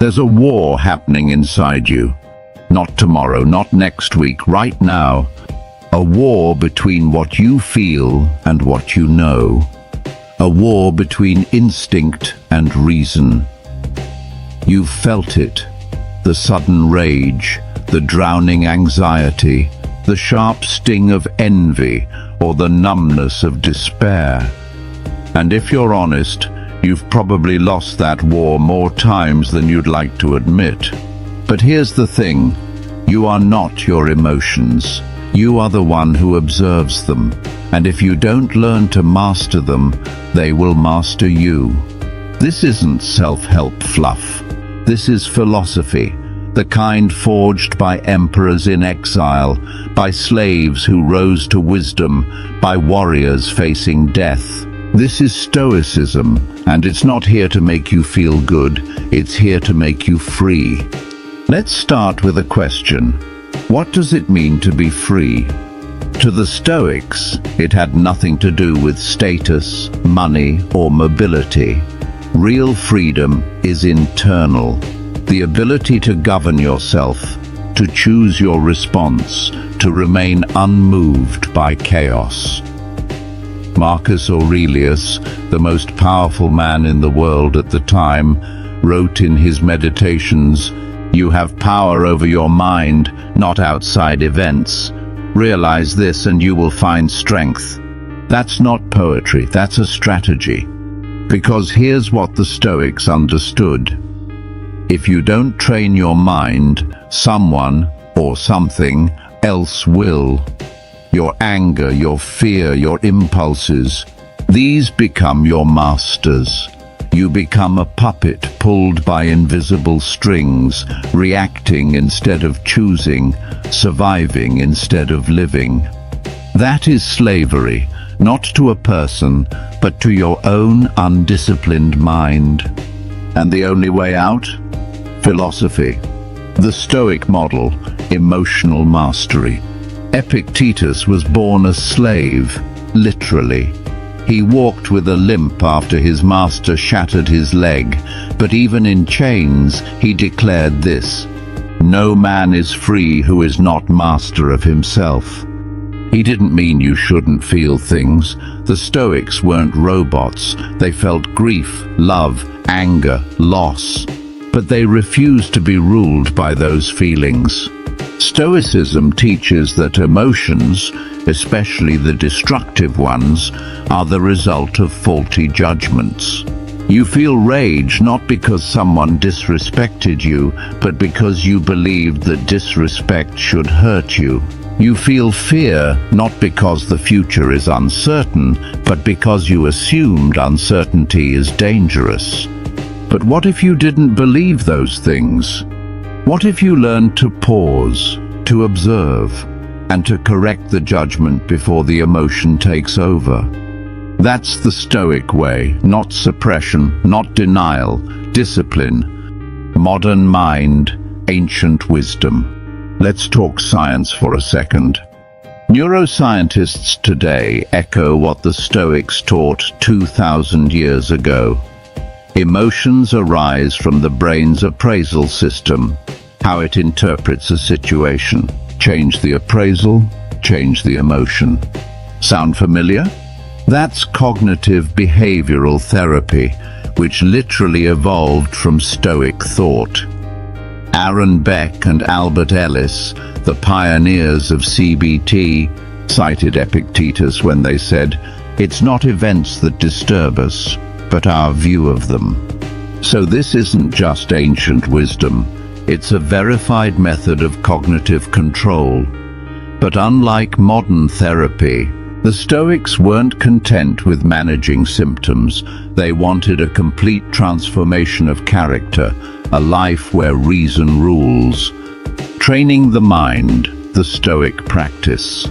There's a war happening inside you. Not tomorrow, not next week, right now. A war between what you feel and what you know. A war between instinct and reason. You've felt it. The sudden rage, the drowning anxiety, the sharp sting of envy, or the numbness of despair. And if you're honest, you've probably lost that war more times than you'd like to admit. But here's the thing, you are not your emotions. You are the one who observes them. And if you don't learn to master them, they will master you. This isn't self-help fluff. This is philosophy, the kind forged by emperors in exile, by slaves who rose to wisdom, by warriors facing death. This is Stoicism, and it's not here to make you feel good, it's here to make you free. Let's start with a question. What does it mean to be free? To the Stoics, it had nothing to do with status, money, or mobility. Real freedom is internal. The ability to govern yourself, to choose your response, to remain unmoved by chaos. Marcus Aurelius, the most powerful man in the world at the time, wrote in his Meditations, "You have power over your mind, not outside events. Realize this and you will find strength." That's not poetry, that's a strategy. Because here's what the Stoics understood. If you don't train your mind, someone or something else will. Your anger, your fear, your impulses, these become your masters. You become a puppet pulled by invisible strings, reacting instead of choosing, surviving instead of living. That is slavery, not to a person, but to your own undisciplined mind. And the only way out? Philosophy. The Stoic model, emotional mastery. Epictetus was born a slave, literally. He walked with a limp after his master shattered his leg, but even in chains, he declared this: "No man is free who is not master of himself." He didn't mean you shouldn't feel things. The Stoics weren't robots. They felt grief, love, anger, loss. But they refused to be ruled by those feelings. Stoicism teaches that emotions, especially the destructive ones, are the result of faulty judgments. You feel rage not because someone disrespected you, but because you believed that disrespect should hurt you. You feel fear not because the future is uncertain, but because you assumed uncertainty is dangerous. But what if you didn't believe those things? What if you learned to pause, to observe, and to correct the judgment before the emotion takes over? That's the Stoic way, not suppression, not denial, discipline. Modern mind, ancient wisdom. Let's talk science for a second. Neuroscientists today echo what the Stoics taught 2,000 years ago. Emotions arise from the brain's appraisal system, how it interprets a situation. Change the appraisal, change the emotion. Sound familiar? That's cognitive behavioral therapy, which literally evolved from Stoic thought. Aaron Beck and Albert Ellis, the pioneers of CBT, cited Epictetus when they said, "It's not events that disturb us, but our view of them." So this isn't just ancient wisdom. It's a verified method of cognitive control. But unlike modern therapy, the Stoics weren't content with managing symptoms. They wanted a complete transformation of character, a life where reason rules. Training the mind, the Stoic practice.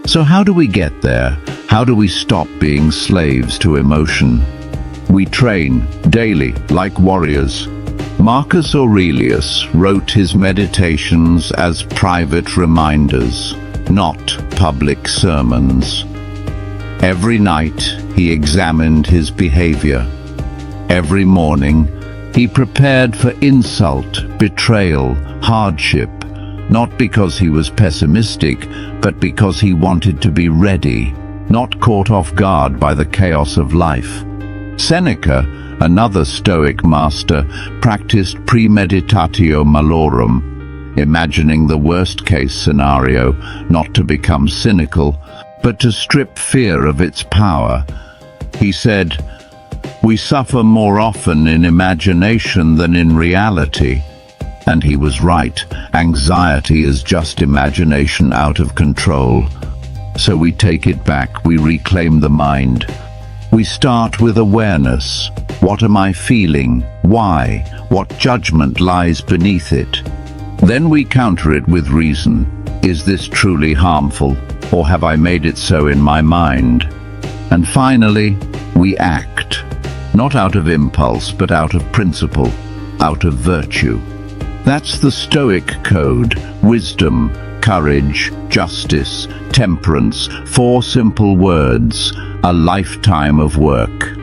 So how do we get there? How do we stop being slaves to emotion? We train daily, like warriors. Marcus Aurelius wrote his Meditations as private reminders, not public sermons. Every night he examined his behavior. Every morning He prepared for insult, betrayal, hardship, not because he was pessimistic, but because he wanted to be ready, not caught off guard by the chaos of life. Seneca, another Stoic master, practiced premeditatio malorum, imagining the worst-case scenario, not to become cynical, but to strip fear of its power. He said, "We suffer more often in imagination than in reality." And he was right. Anxiety is just imagination out of control. So we take it back, we reclaim the mind. We start with awareness. What am I feeling? Why? What judgment lies beneath it? Then we counter it with reason. Is this truly harmful, or have I made it so in my mind? And finally, we act. Not out of impulse, but out of principle, out of virtue. That's the Stoic code: wisdom, courage, justice, temperance, 4 simple words, a lifetime of work.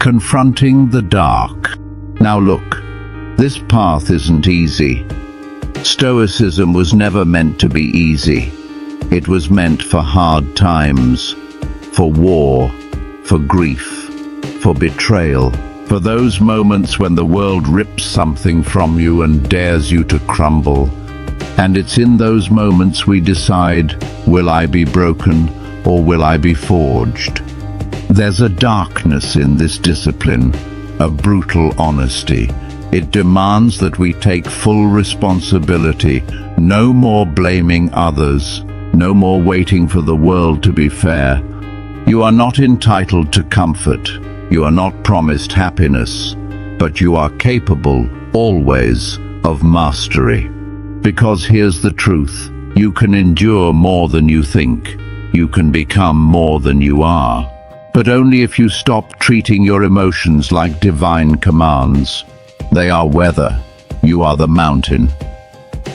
Confronting the dark. Now look, this path isn't easy. Stoicism was never meant to be easy. It was meant for hard times, for war, for grief, for betrayal, for those moments when the world rips something from you and dares you to crumble. And it's in those moments we decide, will I be broken or will I be forged? There's a darkness in this discipline, a brutal honesty. It demands that we take full responsibility, no more blaming others, no more waiting for the world to be fair. You are not entitled to comfort. You are not promised happiness, but you are capable, always, of mastery. Because here's the truth, you can endure more than you think. You can become more than you are. But only if you stop treating your emotions like divine commands. They are weather. You are the mountain.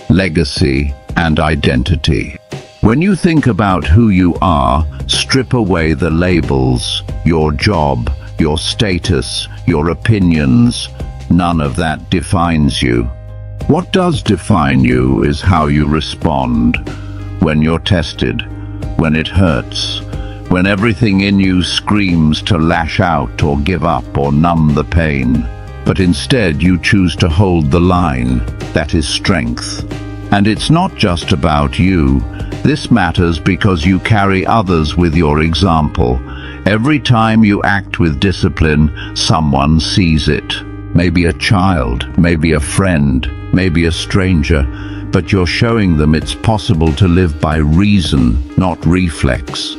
Legacy and identity. When you think about who you are, strip away the labels, your job, your status, your opinions. None of that defines you. What does define you is how you respond when you're tested, when it hurts, when everything in you screams to lash out or give up or numb the pain. But instead you choose to hold the line. That is strength. And it's not just about you. This matters because you carry others with your example. Every time you act with discipline, someone sees it. Maybe a child, maybe a friend, maybe a stranger, but you're showing them it's possible to live by reason, not reflex.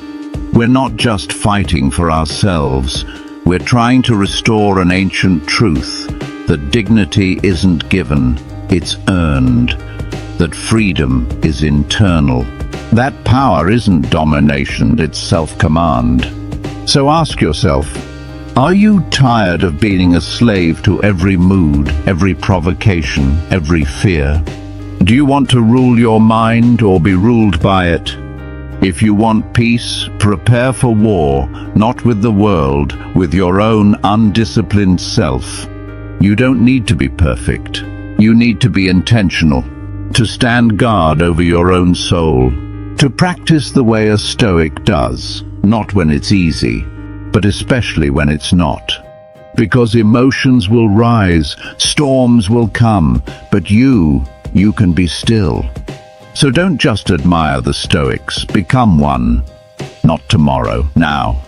We're not just fighting for ourselves. We're trying to restore an ancient truth, that dignity isn't given, it's earned, that freedom is internal. That power isn't domination, it's self-command. So ask yourself, are you tired of being a slave to every mood, every provocation, every fear? Do you want to rule your mind or be ruled by it? If you want peace, prepare for war, not with the world, with your own undisciplined self. You don't need to be perfect. You need to be intentional, to stand guard over your own soul, to practice the way a Stoic does, not when it's easy, but especially when it's not. Because emotions will rise, storms will come, but you can be still. So don't just admire the Stoics, become one. Not tomorrow, now.